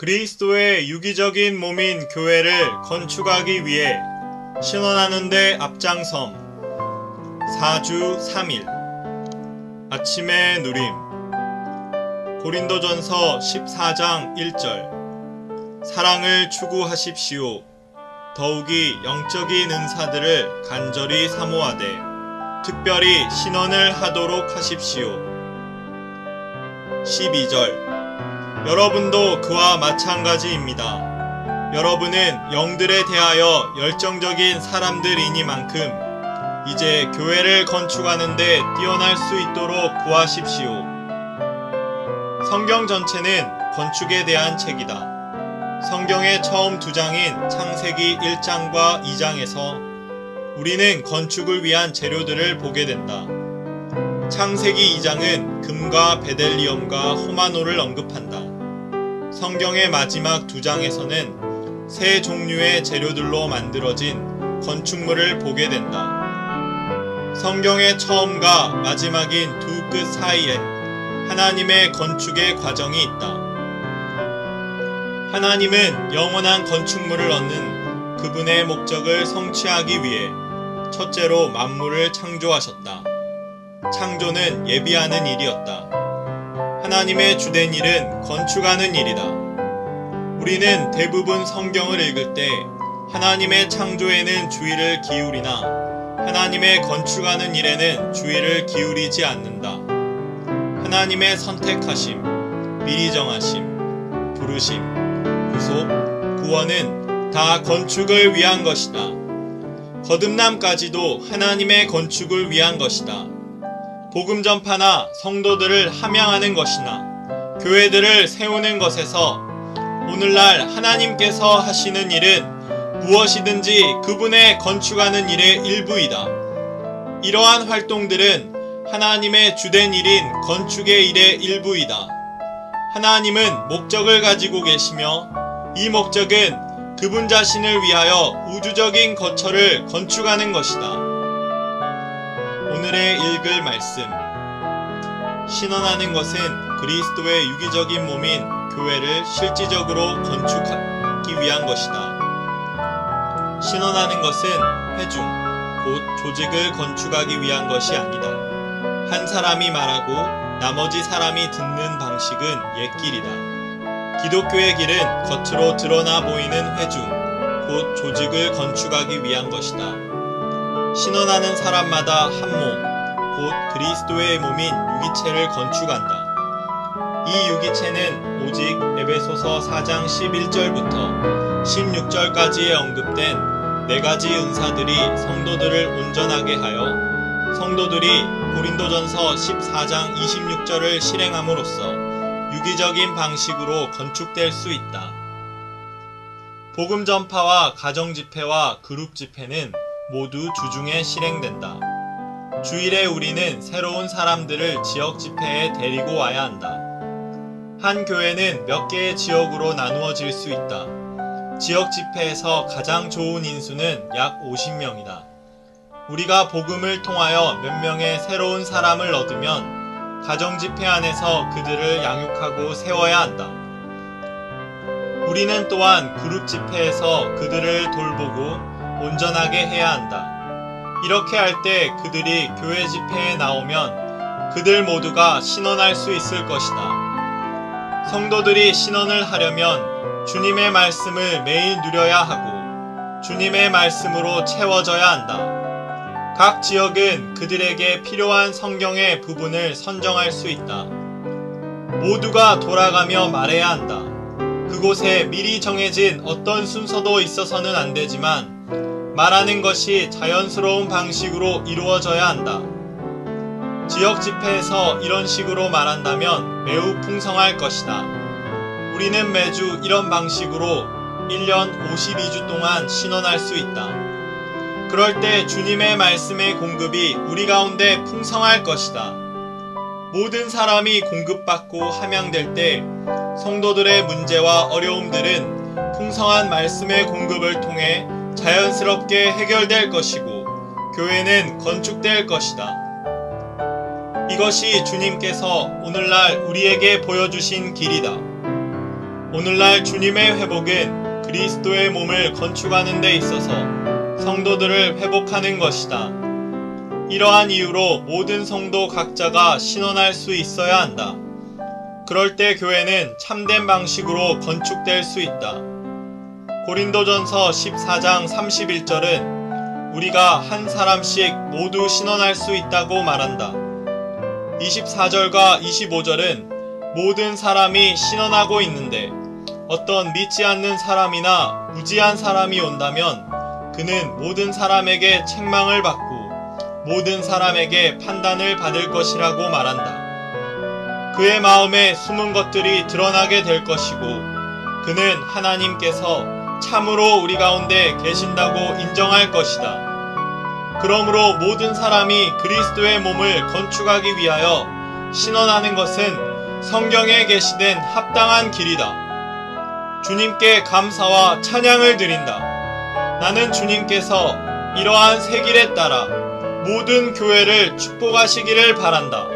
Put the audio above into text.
그리스도의 유기적인 몸인 교회를 건축하기 위해 신원하는 데 앞장섬. 4주 3일 아침의 누림. 고린도전서 14장 1절. 사랑을 추구하십시오. 더욱이 영적인 은사들을 간절히 사모하되 특별히 신원을 하도록 하십시오. 12절. 여러분도 그와 마찬가지입니다. 여러분은 영들에 대하여 열정적인 사람들이니만큼 이제 교회를 건축하는 데 뛰어날 수 있도록 구하십시오. 성경 전체는 건축에 대한 책이다. 성경의 처음 두 장인 창세기 1장과 2장에서 우리는 건축을 위한 재료들을 보게 된다. 창세기 2장은 금과 베델리엄과 호마노를 언급한다. 성경의 마지막 두 장에서는 세 종류의 재료들로 만들어진 건축물을 보게 된다. 성경의 처음과 마지막인 두 끝 사이에 하나님의 건축의 과정이 있다. 하나님은 영원한 건축물을 얻는 그분의 목적을 성취하기 위해 첫째로 만물을 창조하셨다. 창조는 예비하는 일이었다. 하나님의 주된 일은 건축하는 일이다. 우리는 대부분 성경을 읽을 때 하나님의 창조에는 주의를 기울이나 하나님의 건축하는 일에는 주의를 기울이지 않는다. 하나님의 선택하심, 미리 정하심, 부르심, 구속, 구원은 다 건축을 위한 것이다. 거듭남까지도 하나님의 건축을 위한 것이다. 복음 전파나 성도들을 함양하는 것이나 교회들을 세우는 것에서 오늘날 하나님께서 하시는 일은 무엇이든지 그분의 건축하는 일의 일부이다. 이러한 활동들은 하나님의 주된 일인 건축의 일의 일부이다. 하나님은 목적을 가지고 계시며 이 목적은 그분 자신을 위하여 우주적인 거처를 건축하는 것이다. 오늘의 읽을 말씀. 신원하는 것은 그리스도의 유기적인 몸인 교회를 실질적으로 건축하기 위한 것이다. 신원하는 것은 회중, 곧 조직을 건축하기 위한 것이 아니다. 한 사람이 말하고 나머지 사람이 듣는 방식은 옛길이다. 기독교의 길은 겉으로 드러나 보이는 회중, 곧 조직을 건축하기 위한 것이다. 신원하는 사람마다 한 몸, 곧 그리스도의 몸인 유기체를 건축한다. 이 유기체는 오직 에베소서 4장 11절부터 16절까지에 언급된 네 가지 은사들이 성도들을 온전하게 하여 성도들이 고린도전서 14장 26절을 실행함으로써 유기적인 방식으로 건축될 수 있다. 복음 전파와 가정 집회와 그룹 집회는 모두 주중에 실행된다. 주일에 우리는 새로운 사람들을 지역 집회에 데리고 와야 한다. 한 교회는 몇 개의 지역으로 나누어질 수 있다. 지역 집회에서 가장 좋은 인수는 약 50명이다. 우리가 복음을 통하여 몇 명의 새로운 사람을 얻으면 가정 집회 안에서 그들을 양육하고 세워야 한다. 우리는 또한 그룹 집회에서 그들을 돌보고 온전하게 해야 한다. 이렇게 할 때 그들이 교회 집회에 나오면 그들 모두가 신원할 수 있을 것이다. 성도들이 신원을 하려면 주님의 말씀을 매일 누려야 하고 주님의 말씀으로 채워져야 한다. 각 지역은 그들에게 필요한 성경의 부분을 선정할 수 있다. 모두가 돌아가며 말해야 한다. 그곳에 미리 정해진 어떤 순서도 있어서는 안 되지만 말하는 것이 자연스러운 방식으로 이루어져야 한다. 지역 집회에서 이런 식으로 말한다면 매우 풍성할 것이다. 우리는 매주 이런 방식으로 1년 52주 동안 신원할 수 있다. 그럴 때 주님의 말씀의 공급이 우리 가운데 풍성할 것이다. 모든 사람이 공급받고 함양될 때 성도들의 문제와 어려움들은 풍성한 말씀의 공급을 통해 자연스럽게 해결될 것이고 교회는 건축될 것이다. 이것이 주님께서 오늘날 우리에게 보여주신 길이다. 오늘날 주님의 회복은 그리스도의 몸을 건축하는 데 있어서 성도들을 회복하는 것이다. 이러한 이유로 모든 성도 각자가 신원할 수 있어야 한다. 그럴 때 교회는 참된 방식으로 건축될 수 있다. 고린도전서 14장 31절은 우리가 한 사람씩 모두 신원할 수 있다고 말한다. 24절과 25절은 모든 사람이 신원하고 있는데 어떤 믿지 않는 사람이나 무지한 사람이 온다면 그는 모든 사람에게 책망을 받고 모든 사람에게 판단을 받을 것이라고 말한다. 그의 마음에 숨은 것들이 드러나게 될 것이고 그는 하나님께서 참으로 우리 가운데 계신다고 인정할 것이다. 그러므로 모든 사람이 그리스도의 몸을 건축하기 위하여 신원하는 것은 성경에 계시된 합당한 길이다. 주님께 감사와 찬양을 드린다. 나는 주님께서 이러한 새 길에 따라 모든 교회를 축복하시기를 바란다.